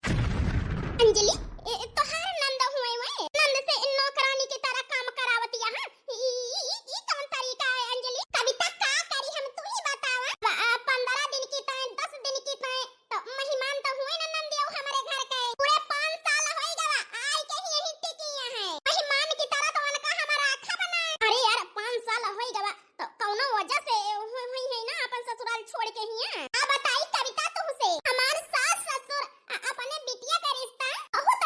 अंजलि तोहार नंद हुए मैं नंद से नौकरानी की तरह काम करावत यहाँ ई कौन तरीका है अंजलि? कविता का करी हम तू ही बतावा। 15 दिन की तय 10 दिन की तय तो मेहमान तो हुए ना नंदियो हमारे घर के पूरे 5 साल हो गवा आई के ही यही टिकिया है मेहमान की तरह तो उनका हमारा आखा बना। अरे यार 5 साल हो गवा तो कौनो वजह से हुई है ना अपन ससुराल छोड़ के हिया। आ बताई कविता तुमसे हमार सास ससुर अपने बिटिया का रिश्ता बहुत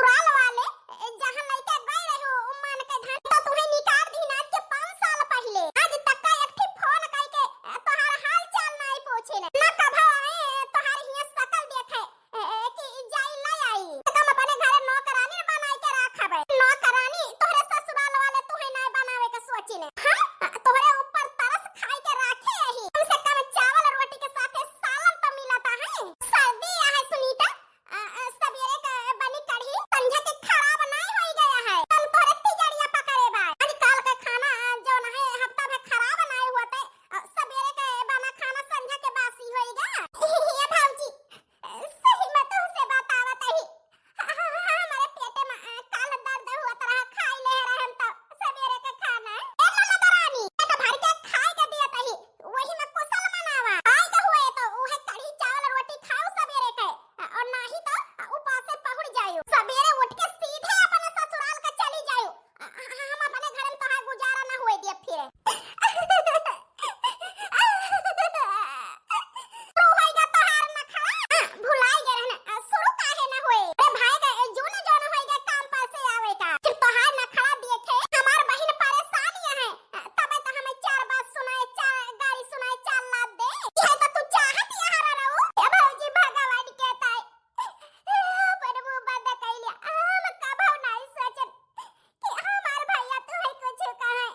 ससुराल वाले जहां लइका गई रहो मान के धन तो तुम्हें निकाल दी ना के 5 साल पहले आज तक का एक फोन कई के तोहार हाल चाल नहीं पूछे ना कभो आए तोहार हिया शकल देखे कि जाई ले आई तुम अपने घरे नौकरानी बनाई के रखबे नौकरानी तोहरे ससुराल वाले तुम्हें नहीं बनावे के सोची ने हां तोहरे ऊपर तरस खाई के रखे रही कम से कम चावल रोटी के साथे सालन तो मिलता है सर्दी है सुनीता सवेरे का बनी कढ़ी संझा के खराब नहीं हो गया है कल तोरे तिजड़िया पकड़े बा आज काल का खाना जो न है हफ्ता भर खराब नहीं होते सवेरे का बना खाना संझा के बासी होएगा ये भाऊजी सही मत से बतावत ही हमारे पेटे में काल दर्द हुआ तरह खाई ले रहे हम तो सवेरे का खाना ए ललदरानी पेट भर के खाई के दिया तही वही में कुशल मनावा आई का हुए तो उहे कढ़ी चावल रोटी खाओ सवेरे के और नहीं तो उपास से पहुड़ जायो सवेरे उठ के सीधे अपने ससुराल का चली जायो हम अपने घर में तोहार गुजारा ना होए दिए फिर तो होएगा तोहार ना खा भुलाई गए रहना शुरू काहे ना होए अरे भाई का जोन जोन होएगा काम पर से आवे का फिर तोहार ना खड़ा देखे हमार बहन परेशानियां है तबे तो हमें चार बात सुनाए चार गाड़ी सुनाए चार लाद दे यह तो तू चाहत यहां रहो ए भौजी भगवान के ताई पर वो बंद कैलिया हम कबो नहीं सोचन कि हमार भैया तू है कुछ कहे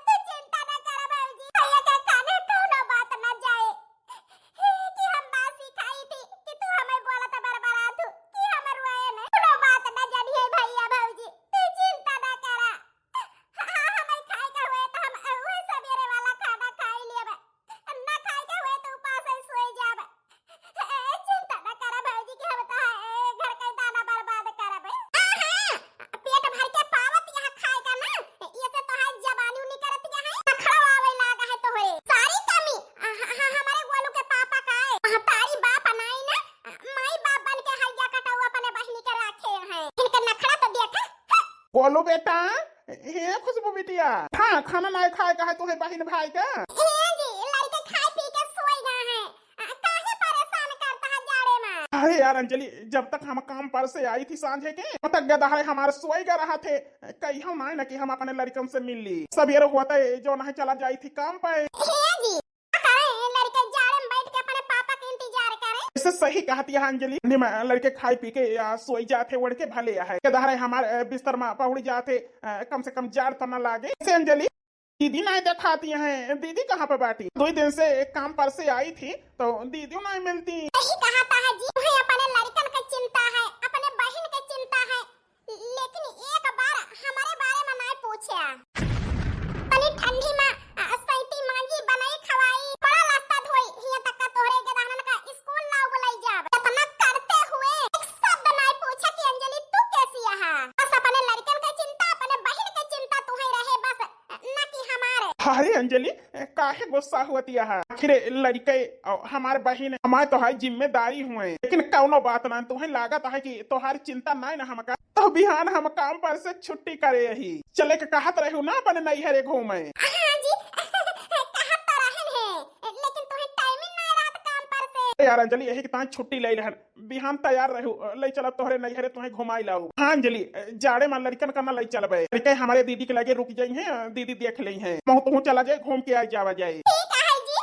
तू चिंता न कर भौजी भैया के काने कोनो बात न जाए कि हम बासी खाई थी कि तू हमें बोला था बरबरा तू कि हम रुआए न कोनो बात न जानिए भैया भौजी तू चिंता न करा हमें खाए का हुए तो हम वही सवेरे वाला खाना खाई लेबे न खाए का हुए तो उपास से सोई जाबे चिंता न करा भौजी कि हम तो घर का दाना बर्बाद करबे पेट भर के पावत यहाँ खाए का ना ये से तो है जवानी नहीं करत है नखरा आवे लागा है तोहरे सारी कमी हमारे गोलू के पापा का है तारी बाप नहीं ना माई बाप बन के हैया कटाऊ अपने बहनी के रखे हैं इनके नखरा तो देखा बोलो बेटा हे खुशबू बिटिया हाँ खाना नहीं खाए का है तुम्हें बहन भाई का जी लड़के खाए पी के सोई गए हैं काहे परेशान करता है जाड़े में अरे यार अंजलि जब तक हम काम पर से आई थी सांझे के तब तक गदहाए हमारे सोई गा रहा थे कहीं हम ना कि हम अपने लड़कन से मिल ली सवेरे होता जो नहीं चला जाई थी काम पे जी करें लड़के जाड़े में बैठ के अपने पापा के इंतजार करें इससे सही कहती है अंजलि लड़के खाए पी के या सोई जाते उड़ के भले है गदहाए हमारे बिस्तर में पहुड़ जाते कम से कम जार तो न लागे से अंजलि दीदी नहीं दिखाती हैं दीदी कहाँ पे बैठी 2 दिन से काम पर से आई थी तो दीदी नहीं मिलती सही कहा है जी तुम्हें अपने लड़कन की चिंता है अपने बहन की चिंता है लेकिन एक बार हमारे बारे में नहीं पूछा तनी ठंडी में सैती मांगी बनाई खवाई बड़ा रास्ता धोई हिया तक का तोहरे के दानन का स्कूल ना बुलाई जाब इतना करते हुए एक शब्द नहीं पूछा कि अंजलि तू कैसी है बस अपने लड़कन की चिंता अपने बहन की चिंता तुम्हें रहे बस ना कि हमारे अरे अंजलि काहे गुस्सा होती है आखिर लड़के हमारे बहन हमारे तो है जिम्मेदारी हुए लेकिन कौनो बात ना तुम्हें लागत है कि तुम्हारी चिंता नहीं ना हमका तो बिहान हम काम पर से छुट्टी करे यही चले के कहत रहू ना अपने नैहरे घूमे हाँ जी कहा तो रहन है लेकिन तुम्हें टाइमिंग नहीं रहत काम पर से यार अंजलि यही कि तां छुट्टी ले लहन बिहान तैयार रहू ले चलब तोहरे नैहरे तुम्हें घुमाई लाऊ हाँ अंजलि जाड़े में लड़कन करना ले चलबे लड़के हमारे दीदी के लगे रुक जाई हैं दीदी देख ली हैं महू तू चला जाए घूम के आई जावा जाए ठीक है जी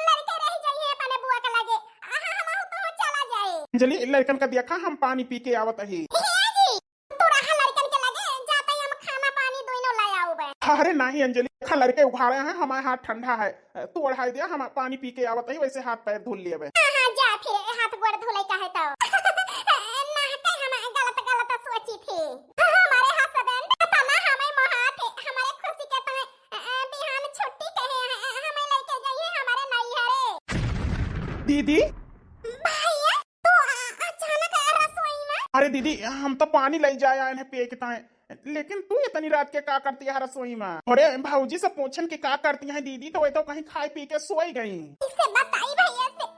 लड़के रह जाइए अपने बुआ के लगे हम तो चला जाए अंजलि लड़कन का देखा हम पानी पी के आवत ही जी तू रहा लड़कन के लगे जाते ही हम खाना पानी दोनों ले आऊबे अरे नहीं अंजलि खा लड़के उघाड़े हैं हमारे हाथ ठंडा है तू ओढ़ाई दिया हम पानी पी के आवत ही वैसे हाथ पैर धुल लिए हां जा फिर हाथ गोड़ धुले का है तो ना हटे हम गलत सोची थी हमारे हस्बैंड पता ना हमें मोहात हमारे खुशी के तो बिहान छुट्टी कहे हमें लेके जाइए हमारे नैहरे दीदी भैया तू अचानक रसोई में अरे दीदी हम तो पानी ले जाए आए हैं पिए के ताए लेकिन तू इतनी रात के का करती है रसोई में अरे भाऊजी से पूछन के का करती है दीदी तो वो तो कहीं खाए पी के सोई गई इससे बताई भैया से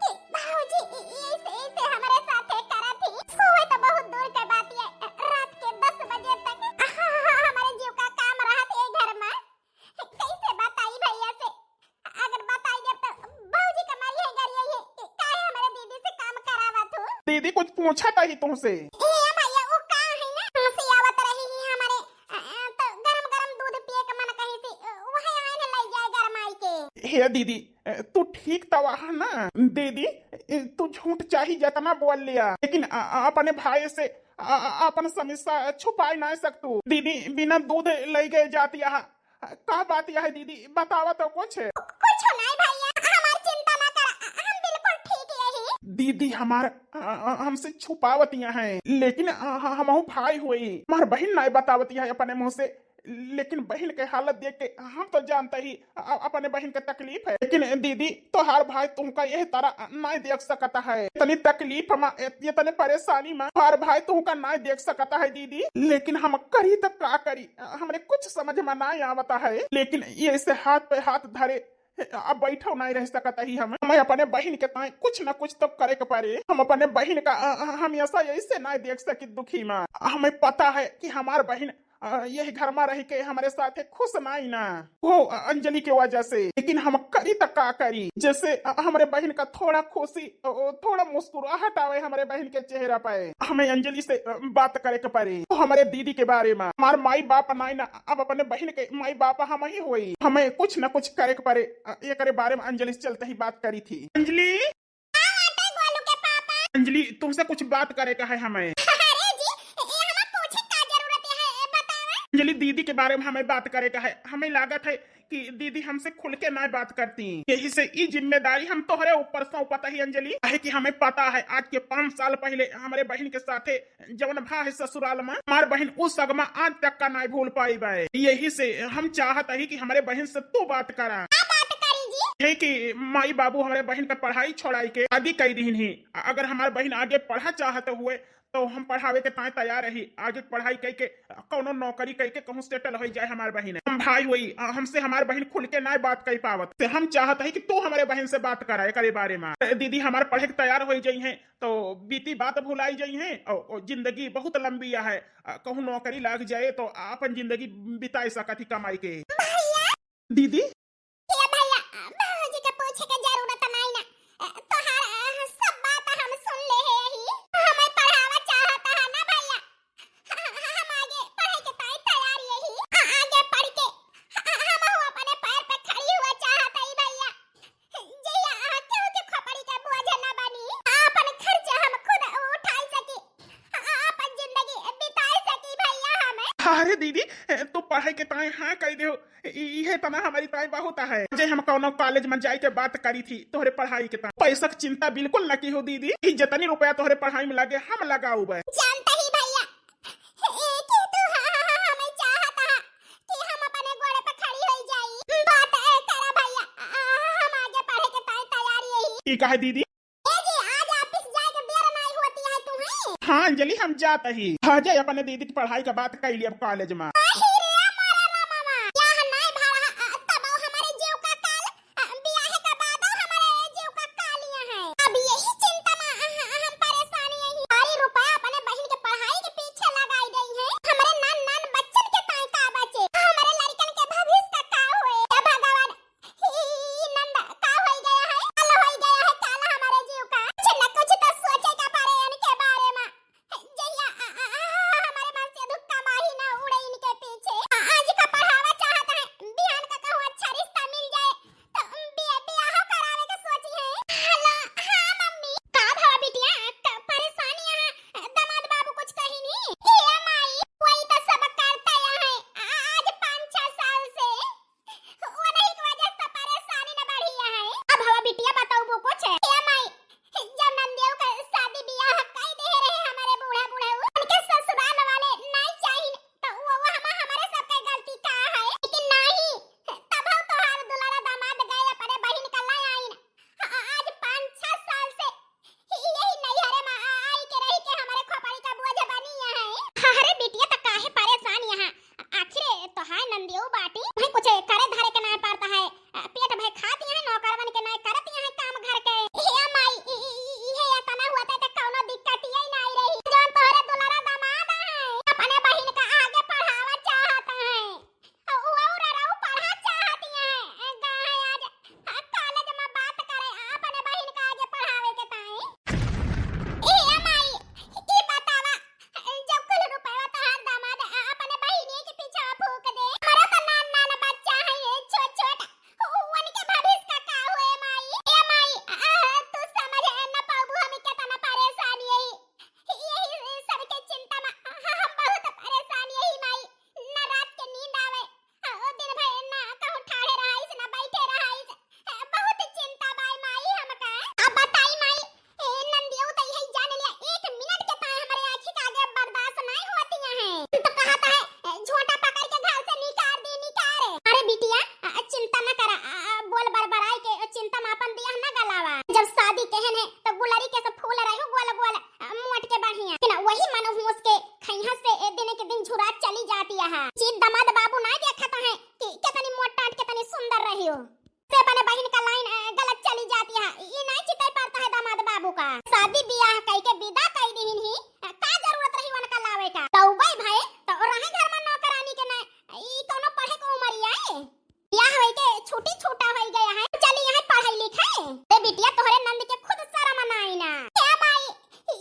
कि भाऊजी इसे हमारे साथ करा थी सोए तो बहुत दूर के बात है रात के 10 बजे तक हमारे जीव का काम रहा थे घर में कैसे बताई भैया से अगर बताई जब तो भाऊजी कमाई है घर यही काहे हमारे दीदी से काम करावा तू दीदी कुछ पूछा था ही तुमसे। ए भैया वो का है ना हंसी आवत रही है हमारे तो गरम गरम दूध पिए के मन कही थी वही आने लग जाए गरमाई के। हे दीदी तू ठीक तो वहा ना दीदी, तू झूठ चाही जितना बोल लिया, लेकिन अपने भाई से अपन समस्या छुपाई ना सकतू। दीदी बिना दूध ले गए जाती है, का बात यह है दीदी, बतावा तो कुछ। कुछ नहीं भैया हमार चिंता ना कर हम बिल्कुल ठीक यही। दीदी हमार हमसे छुपावतिया हैं, लेकिन हम भाई हुई, हमार बहन नहीं बतावती है अपने मुंह से, लेकिन बहन के हालत देख के हम तो जानते ही अपने बहन के तकलीफ है। लेकिन दीदी तोहार भाई तुमका यह तरह नहीं देख सकता है, इतनी तकलीफ में इतने परेशानी में हमार भाई तुमका नहीं देख सकता है दीदी। लेकिन हम करी तो का करी, हमने कुछ समझ में नहीं आवता है, लेकिन ये से हाथ पे हाथ धरे अब बैठो नहीं रह सकता ही हमें अपने बहन के ताए कुछ न कुछ तो करे के पड़े। हम अपने बहन का हमेशा ऐसे नहीं देख सकी दुखी में। हमें पता है कि हमार बहन यही घर में रह के हमारे साथ खुश नहीं ना, वो अंजलि की वजह से। लेकिन हम करी तो का करी, जैसे हमारे बहन का थोड़ा खुशी थोड़ा मुस्कुराहट आवे हमारे बहन के चेहरा पे। हमें अंजलि से बात करे के पड़े, तो हमारे दीदी के बारे में। हमारे माई बाप नहीं ना, अब अपने बहन के माई बाप हम ही हुई, हमें कुछ न कुछ करे के पड़े। ये बारे में अंजलि से चलते ही बात करी थी। अंजलि अंजलि तुमसे कुछ बात करे का है हमें। अंजलि दीदी के बारे में हमें बात करे का है। हमें लागत है कि दीदी हमसे खुल के ना बात करती, यही से ये जिम्मेदारी हम तोहरे ऊपर सौंपता ही अंजलि। है कि हमें पता है आज के 5 साल पहले हमारे बहन के साथे जवन भा है ससुराल में, हमारे बहन उस सगमा आज तक का नहीं भूल पाई बे। यही से हम चाहते ही कि हमारे बहन से तू बात करा है कि माई बाबू हमारे बहन का पढ़ाई छोड़ाई के शादी कर दी ही। अगर हमारे बहन आगे पढ़ा चाहते हुए तो हम पढ़ावे के ताए तैयार रही, आगे पढ़ाई करके कोनो नौकरी करके कहूँ सेटल हो जाए हमारे बहन। हम भाई हुई, हमसे हमारे बहन खुल के ना बात कर पावत, तो हम चाहते हैं कि तू हमारे बहन से बात करा करे बारे में। दीदी हमारे पढ़े के तैयार हो जाई हैं तो बीती बात भुलाई जाई हैं, और जिंदगी बहुत लंबी है, कहूँ नौकरी लग जाए तो अपन जिंदगी बिता सकत ही कमाई के। दीदी अरे दीदी तू पढ़ाई के ताए हाँ कह दे, ये तना हमारी ताए बहुत है। जे हम कौनो कॉलेज में जाए के बात करी थी तोहरे पढ़ाई के ताए, पैसा की चिंता बिल्कुल न की हो दीदी, जितनी रुपया तोहरे पढ़ाई में लगे हम लगाऊ बे। जानता ही भैया कि तू हमें चाहता कि हम अपने गोड़े पे खड़ी हो जाई, बात करा भैया हम आगे पढ़े के ताए तैयार यही। ठीक है दीदी, हाँ अंजलि हम जाते ही हाँ जाए अपने दीदी की पढ़ाई का बात कर लिया कॉलेज में। यहाँ से दिन के दिन झुरात चली जाती है। जी दामाद बाबू ना देखता है कि कितनी मोटा कितनी सुंदर रही हो, से अपने बहन का लाइन गलत चली जाती है। ये नहीं चिताई पड़ता है दामाद बाबू का। शादी ब्याह कई के विदा कई दिन ही का जरूरत रही उनका लावे का। तो भाई तो रहे घर में नौकरानी के ना ई कोनो पढ़े को उम्र आए ब्याह होई के छोटी छोटा हो गया है, चली यहाँ पढ़ाई लिखाई। ए बिटिया तोहरे नंद के खुद शर्म नहीं ना। क्या भाई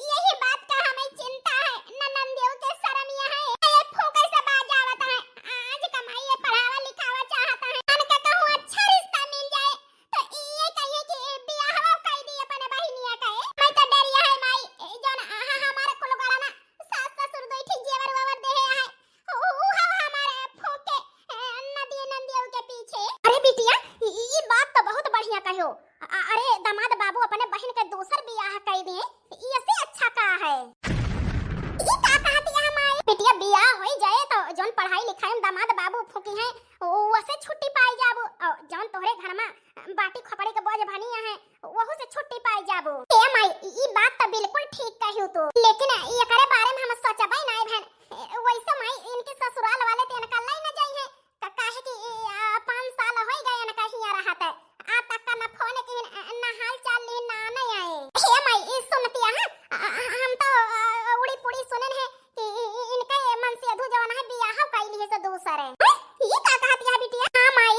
यही बात का हमें चिंता है, ननंदियों के शर्मिया है। ये फूके से बाज आवत है, आज कमाई पढ़ावा लिखावा चाहता है। अनका कहूं अच्छा रिश्ता मिल जाए तो ये कहिए कि ब्याहवा कर दी अपने बहिनिया का। मैं तो डरिया है माई जोन हमारे कुल गराना सास ससुर दो ठीक जेवर ववर दे है ऊ हमारे फूके नंदियों के पीछे। अरे बिटिया ये बात तो बहुत बढ़िया कहो। अरे दामाद बाबू अपने बहन के दूसर ब्याह कर दिए, ये से अच्छा का है। ये का कहती है हमारी बिटिया ब्याह हो जाए तो जोन पढ़ाई लिखाई में दामाद बाबू फूकी है वसे छुट्टी पाई जाबो। जोन तोहरे घर में बाटी खपड़ी के बोझ भनिया है वहु से छुट्टी पाई जाबो। ए माई ई बात तो बिल्कुल ठीक कहियो तो, लेकिन ये करे बारे में हम सोचबई नहीं बहन। वैसे माई इनके ससुराल वाले ते इनका लाई न जाई है काहे कि 5 साल हो गए इनका हिया रहत है। आ तक का न फोन के न हाल चाल ले ना नहीं आए। हे माई ई सुनती है हम तो उड़ी पुड़ी सुनन है कि इनका मन से अधू जवान है बियाह कैली है से दूसरे। ये का कहती है बिटिया? हां माई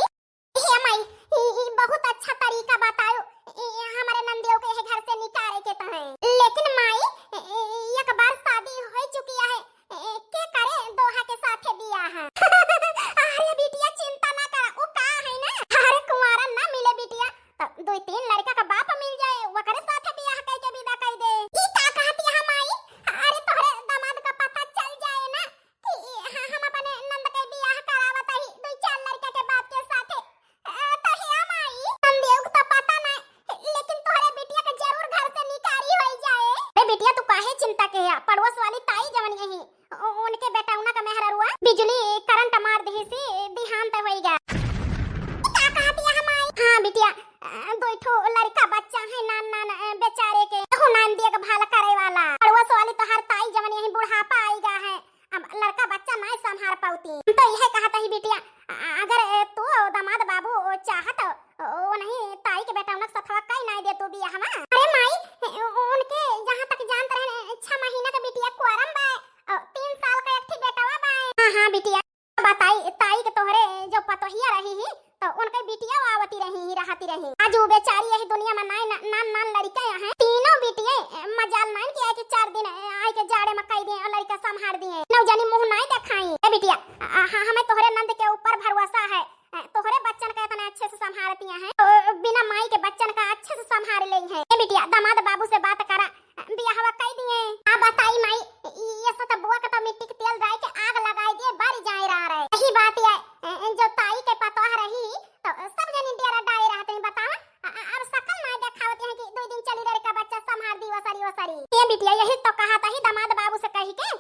हे माई ई बहुत अच्छा तरीका बतायो हमारे नंदियों के घर से निकाले के तहे। लेकिन माई एक बार शादी हो चुकी है के करे दोहा के साथे बियाह। अरे बिटिया चिंता ना कर, वो का है ना अरे कुंवारा ना मिले बिटिया तो 2-3 लड़का का बाप मिल जाए वो करे साथे बियाह कह के विदा कर दे। ई का कहती है माई? अरे तोहरे दामाद का पता चल जाए ना कि हम अपने नंद के बियाह करावत ही 2-4 लड़का के बाप के साथे तो हे माई नंदियों को तो पता ना, लेकिन तोहरे बिटिया के जरूर घर से निकारी हो जाए। अरे बिटिया तू काहे चिंता के है? पड़ोस वाली ताई जवन यही उनके बेटा उना का मेहररुआ बिजली करंट मार दही से देहांत हो गया। का कहती है हमारी? हां बिटिया दोठो लड़का बच्चा है नान बेचारे के हो नान दिया के भाला करे वाला। पड़ोस वाली तो हर ताई जवन यही बुढ़ापा आईगा है, अब लड़का बच्चा नहीं संभाल पाती। तो यह कहता ही बिटिया अगर तू दामाद बाबू चाहत ओ नहीं ताई के बेटा उनक सथवा कई नहीं दे तू बियाह में। अरे माई उनके जहां तक जानत रहे 6 महीना का बिटिया कुआरम बा 3 साल का एक थी बेटावा बा। हां बिटिया बताई ताई के तोहरे जो पतोहिया रही ही तो उनके बिटिया आवती रही रहती रही। आज वो बेचारी यही दुनिया में नान लड़के हैं तीनों बिटिया मजाल नहीं कि के 4 दिन आए के जाड़े में कई दिन लड़का संभाल दिए नौ जानी मुंह नहीं दिखाई। ए बिटिया हमें तोहरे नंद के ऊपर भरोसा है, तोहरे बच्चन का इतना अच्छे से संभालती हैं तो बिना माई के बच्चन का अच्छे से संभाल ले हैं। ए बिटिया दामाद बाबू से बात करा बियाहवा कई दिए। आ बताई माई ये सब बुआ का तो मिट्टी के तेल डाल के आग लगाई दिए बारी जाए रहा है। यही बात है जो ताई के पतोह रही तो सब जन डेरा डाले रहते हैं। बतावा अब सकल ना दिखावते हैं कि 2 दिन चली रहे का बच्चा संभाल दी वसरी। ये बिटिया यही तो कहा था ही दामाद बाबू से कही के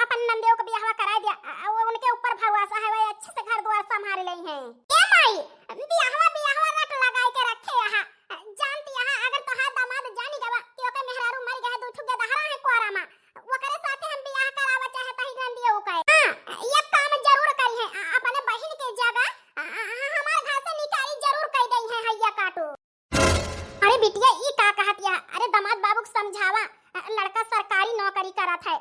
अपन नंदियों को बियाहवा करा दिया वो उनके ऊपर भरोसा है वो अच्छे से घर द्वार संभाल ले हैं। ए माई बियाहवा रट लगाई के रखे यहां जानती है अगर तो हां दामाद जानी गवा कि ओके मेहरारू मर गए 2 ठुके दहरा है कुआरा में वो करे साथे हम बियाह करावा चाहता ही नंदियों का। हां ये काम जरूर करी है अपने बहन के जगह हमारे घर से निकाली जरूर कर गई है हैया काटो। अरे बिटिया ई का कहती है? अरे दामाद बाबू को समझावा लड़का सरकारी नौकरी करत है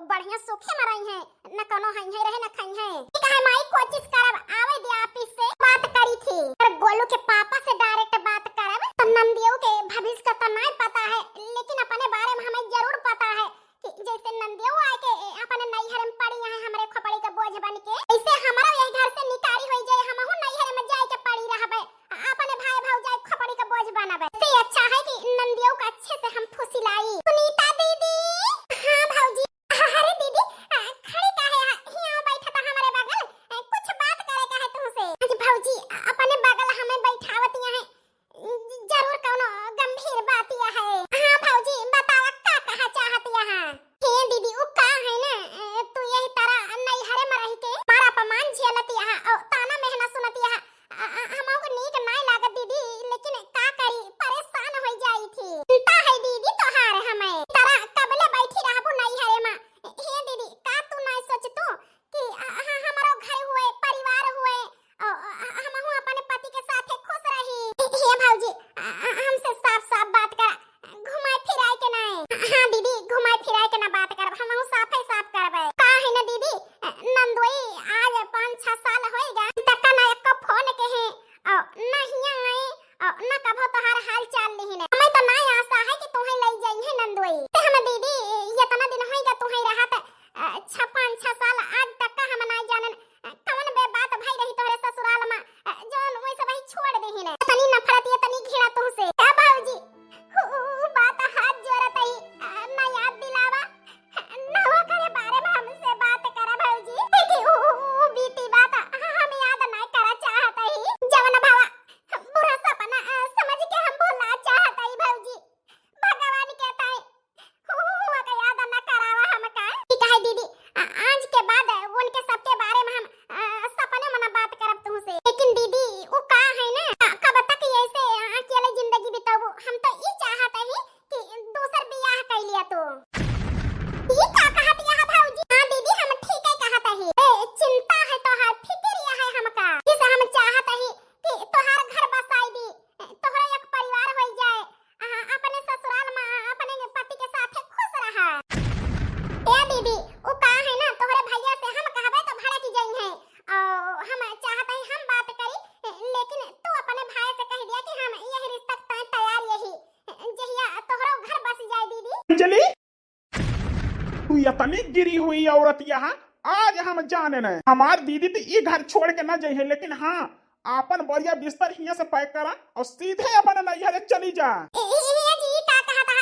बढ़िया सुखे में रही है न कोनो हई है रहे न खई है। ई कहे माई कोशिश करब आवे दे ऑफिस से बात करी थी और गोलू के पापा से डायरेक्ट बात करब तो नंदियों के भविष्य का तो नहीं पता है लेकिन अपने बारे में हमें जरूर पता है कि जैसे नंदियों आए के अपने नैहर में पड़ी है हमरे खपड़ी का बोझ बन के ऐसे हमारा यही घर से निकारी हो जाए हमहु नैहर में जाए के पड़ी रहबे अपने भाई भौजाई खपड़ी का बोझ बनबे। से अच्छा है कि नंदियों का अच्छे से हम फुसिलाई। सुनीता दीदी हां भौजी अरे दीदी खड़ी काहे हिया बैठा था हमारे बगल कुछ बात करे का है तुमसे। आज भौजी अपने बगल हमें बैठावती है जरूर कोनो गंभीर बात है। हां भौजी बतावा का कहा चाहती है? हे दीदी वो का है ना तू यही तरह नैहरे में रह के मारा तनी गिरी हुई औरत यहाँ आज हम जाने न हमार दीदी तो ये घर छोड़ के न जाइए, लेकिन हाँ आपन बढ़िया बिस्तर हिया से पैक करा और सीधे अपन नैहर चली जा। जी का कहा था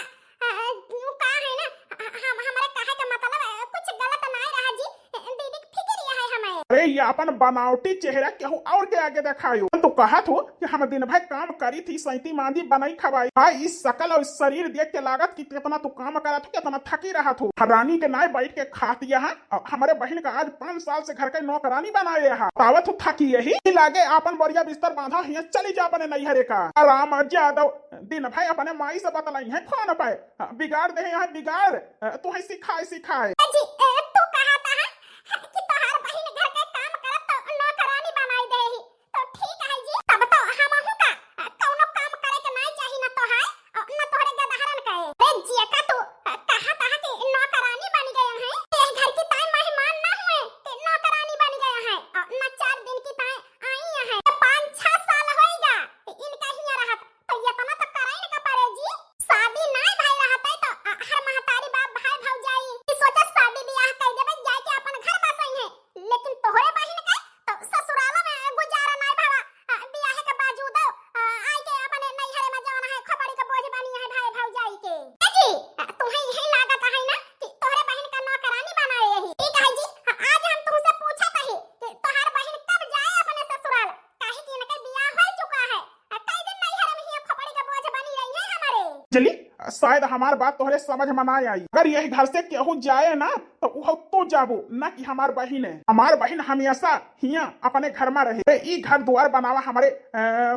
नु का है ना हम हमारे कहे का मतलब कुछ गलत नहीं रहा जी, दीदी फिक्र है हमें। अरे ये अपन बनावटी चेहरा केहू और के आगे दिखायो। तो कहा थो कि हम दिन भर काम करी थी, सैती मांदी बनाई खवाई। भाई इस शकल और शरीर देख के लागत कि कितना तू काम करा था, कितना थकी रहा थो। रानी के नाय बैठ के खाती यहाँ, हमारे बहन का आज 5 साल से घर के नौकरानी बनाए यहाँ। तावत थकी यही लागे अपन बढ़िया बिस्तर बांधा हिया चली जा अपने नैहरे का। राम यादव दिन भाई अपने माई से बतलाई है फोन पे, बिगाड़ दे यहाँ बिगाड़, तू है सिखाए सिखाए। जी तू कहा था कि तोहार बहन घर के काम करत तो नौकरानी बनाई दे ही, तो ठीक है जी। तब तो हमहु का कौनो काम करे के नहीं चाही ना तोहार न तोहरे गदहरन कहे। अरे जी का तू कहा था कि नौकरानी बन गए हैं, ये घर की ताई मेहमान ना हुए कि नौकरानी बन गए हैं, न 4 दिन की ताई आई है, 5-6 साल होएगा इनका हिया रहत, तो ये तना तो कराई का पड़े जी। शादी नहीं भाई रहत है तो हर महतारी बाप भाई भौजाई की सोचा शादी ब्याह कर देबे जाके अपन घर बसई है, लेकिन तोहरे बहन के तो ससुराल में गुजारा नहीं भावा, ब्याह के बावजूद आई के अपने नैहरे में जवाना है खपड़ी का बोझ बनी है भाई भौजाई के। जी तुम्हें यही लागत है ना कि तोहरे बहन का नौकरानी बनाए यही, ठीक है जी। आज हम तुमसे पूछत है कि तोहर बहन कब जाए अपने ससुराल, काहे कि इनके ब्याह हो चुका है, कई दिन नैहरे में ही खपड़ी का बोझ बनी रही है हमारे। चली शायद हमार बात तोहरे समझ में ना आई। अगर यही घर से केहू जाए ना तो वो तो जाबो ना कि हमार बहन है। हमार बहन हमेशा हिया अपने घर में रहे। ई घर द्वार बनावा हमारे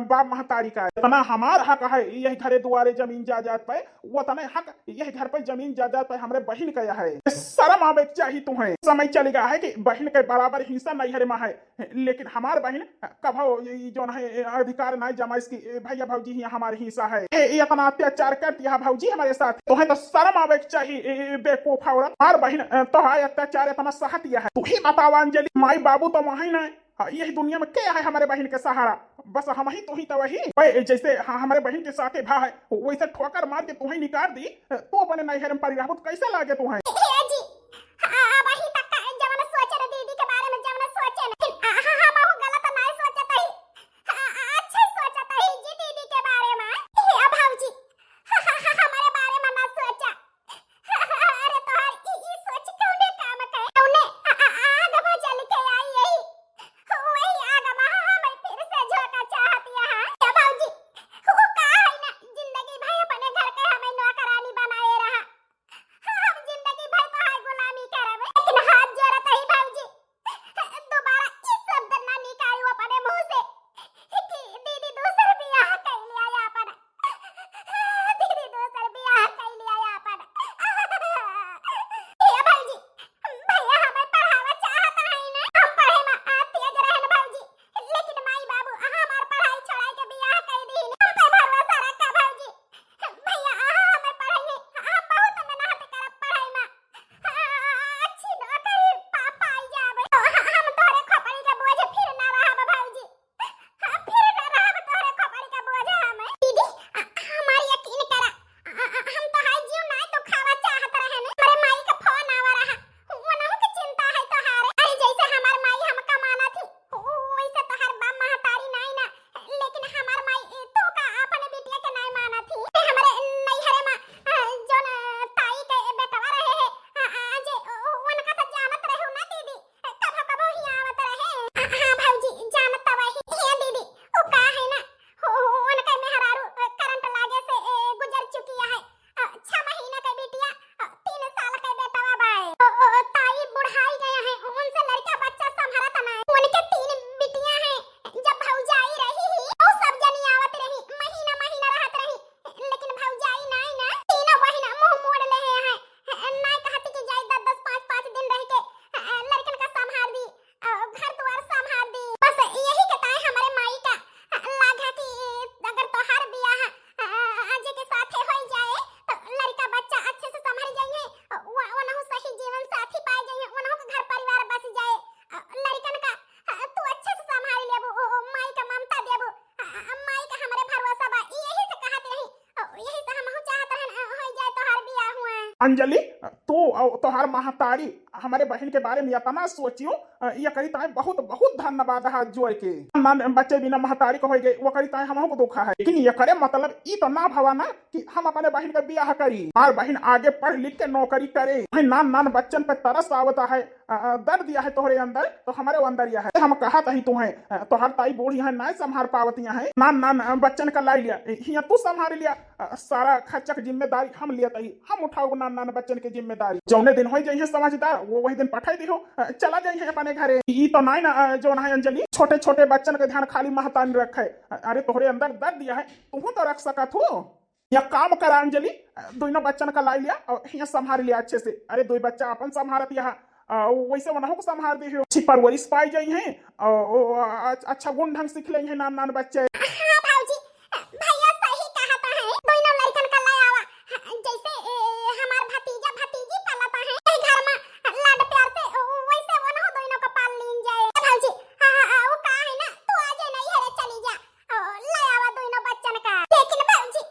बाप महतारी का है। इतना हमार हक है यही घरे द्वारे जमीन जायदाद पे, वो तने हक यही घर पे जमीन जायदाद पे हमारे बहन का है। शर्म आवे चाहिए तुम्हें। समय चल गया है कि बहन के बराबर हिस्सा नैहरे में है, लेकिन हमार बहन कभो जो है अधिकार नहीं जमा इसकी भैया भौजी ही हमारे हिस्सा है। ये इतना अत्याचार करती है भौजी हमारे साथ, तुम्हें तो शर्म आवे चाहिए बेवकूफ औरत। हमार बहन तो है अत्याचार इतना सहतिया है। तू ही बतावा अंजलि, माई बाबू तो वही नहीं, यही दुनिया में क्या है हमारे बहन के सहारा, बस हम ही तो ही तो वही। जैसे हमारे बहन के साथ भाई है वैसे ठोकर मार के तुम्हें निकाल दी, तू अपने नैहर में पड़ी रहो तो कैसा लागे तुम्हें। जी वही तक जवन सोचे दीदी के बारे में जवन सोचे, लेकिन हम गलत नहीं सोचत है, अच्छा सोचत है जी दीदी के बारे में। हे भाऊजी हमारे बारे में ना सोचा। अरे तोहर ई सोच कौने काम के कौने आग में जल के आई यही वही आग में हम फिर से झोंका चाहती है। हे भाऊजी वो का है ना जिंदगी भाई अपने घर के हमें नौकरानी बनाए रहा, हम जिंदगी भर तो है गुलामी करब, लेकिन हाथ जोड़त है भाऊजी दोबारा ई शब्द ना निकालियो अपने मुंह से कि दीदी दूसर बियाह कर लिया अपन, दीदी दूसर बियाह कर लिया अपन। ये भाऊजी भैया हमें पढ़ावा चाहत है ना, हम पढ़े में तेज रहन भाऊजी, लेकिन माई बाबू हमार पढ़ाई छोड़ा के बियाह कर दी, हम पे भरोसा रखा भाऊजी। भैया हमें पढ़ाई हम बहुत मेहनत करब पढ़ाई में, अच्छी नौकरी पापा आई जावे तो हम तोरे खपड़ी का बोझ फिर ना रहब भाऊजी, फिर ना रहब तोरे खपड़ी का बोझ हमें। दीदी हमार यकीन करा, हम तो हाई जीव नहीं तो खावा चाहत रहे ने, हमारे माई का फोन आवा रहा, वनहु की चिंता है तोहारे। अरे जैसे हमार माई हम कमाना थी वैसे तोहार बाप महतारी नहीं ना, लेकिन हमार माई तो का अपने बेटिया के नहीं माना थी। हमारे नैहरे में जोन ताई के बेटवा रहे है जे उनका तो जानत रहे ना दीदी, कभो कभो ही आवत रहे। हां भाऊजी जानत वही है दीदी, ओ का है ना उनका मेहरारू करंट लागे से गुजर चुकी है, 6 महीने के बिटिया 3 साल के बेटवा बाए, ताई बुढ़ाई गए हैं, उनसे लड़का बच्चा संभालत नहीं, उनके 3 बिटिया हैं। जब भौजाई रही ही वो सब जनी आवत रही, महीना महीना रहत रही, लेकिन भौजाई नहीं ना, तीनों बहन मुंह मोड़ ले हैं, नहीं कहती कि जाई 10-10 5-5 दिन रह के लड़कन का संभाल दी, घर द्वार संभाल दी। बस यही कहता है हमारे माई का लागा कि अगर तोहार बियाह अजय के साथ हो जाए तो लड़का बच्चा अच्छे से संभल जाइए, वनहु सही जीवन साथी पाए जाइए, वनहु का घर परिवार बस जाए, लड़कन का तू अच्छे से संभाल लेबो, माई का ममता देबो, माई का हमारे भरोसा बा, यही से कहत रही, यही से हमहु चाहत रहन हो जाए तोहार बियाह हुआ। अंजलि तू और तोहार महतारी हमारे बहन के बारे में इतना सोचियो, ये करी ताए बहुत बहुत धन्यवाद हाथ जोड़ के। मन बच्चे बिना महतारी को हो गए वो करी ताए हमको दुखा है, लेकिन ये करे मतलब ई तो ना भवाना कि हम अपने बहन का ब्याह करी और बहन आगे पढ़ लिख के नौकरी करे। नान नान बच्चन पे तरस आवता है, दर्द दिया है तोहरे अंदर तो हमारे अंदर यह है। हम कहा तही तुम्हें तोहर ताई बूढ़ी है ना संभाल पावतियां है, नान नान बच्चन का लाई लिया हिया तू संभाल लिया, सारा खर्चा की जिम्मेदारी हम लिया तही, हम उठाओ नान नान बच्चन की जिम्मेदारी। जौने दिन हो जाइए समझदार वो वही दिन पठाई दिहो, चला जाइए अपने घरे। ई तो नहीं ना जो ना है अंजलि, छोटे छोटे बच्चन के ध्यान खाली महतानी रखे। अरे तोहरे अंदर दर्द दिया है तू तो रख सकत हो। या काम करा अंजलि, दोनों बच्चन का लाई लिया और यहाँ संभाल लिया अच्छे से। अरे दो बच्चा अपन संभालत यहाँ वैसे वनहो को संभाल दे हो, अच्छी परवरिश पाई जाई है और अच्छा गुण ढंग सीख ले नान नान बच्चे। हाँ भाऊजी, भैया सही कहता है, दोनों लड़कन का ले आवा। जैसे हमार भतीजा भतीजी पलता है घर में लाड प्यार से, वैसे वो ना दोनों को पाल लीन जाए। भाऊजी हाँ वो कहा है ना, तू आज नहीं है चली जा, ले आवा दोनों बच्चन का। लेकिन भाऊजी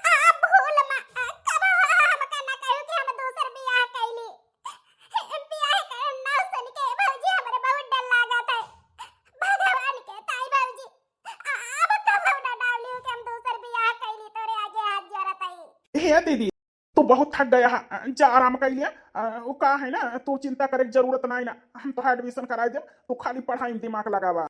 आप भूल मत, कब हम कहना कहो कि हम दूसर ब्याह कैली, ब्याह करना सुन के भाऊजी हमारे बहुत डर लागत है। भगवान के ताई भाऊजी अब कब ना डावली कि हम दूसर ब्याह कैली तोरे आगे हाथ जोड़त आई। हे दीदी तू बहुत थक गया है, जा आराम कर लिया। वो कहा है ना तू चिंता करे की जरूरत नहीं ना, हम तो एडमिशन कराई दे, तू खाली पढ़ाई में दिमाग लगावा।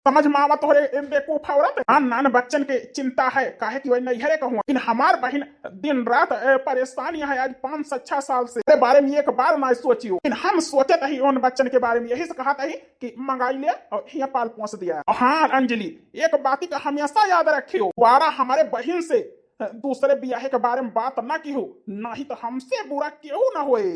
समझ मावा तोहरे बेवकूफ औरत। नान नान बच्चन के चिंता है काहे कि वही नहीं कहूँ, लेकिन हमार बहन दिन रात परेशानी है आज 5 से 6 साल से, के बारे में एक बार ना सोचियो, लेकिन हम सोचे ही उन बच्चन के बारे में, यही से कहा ही कि मंगाई ले और यहाँ पाल पहुंच दिया। हाँ अंजलि एक बात का हमेशा याद रखियो, वारा हमारे बहन से दूसरे ब्याह के बारे में बात ना की हो, नहीं तो हमसे बुरा क्यों ना होए।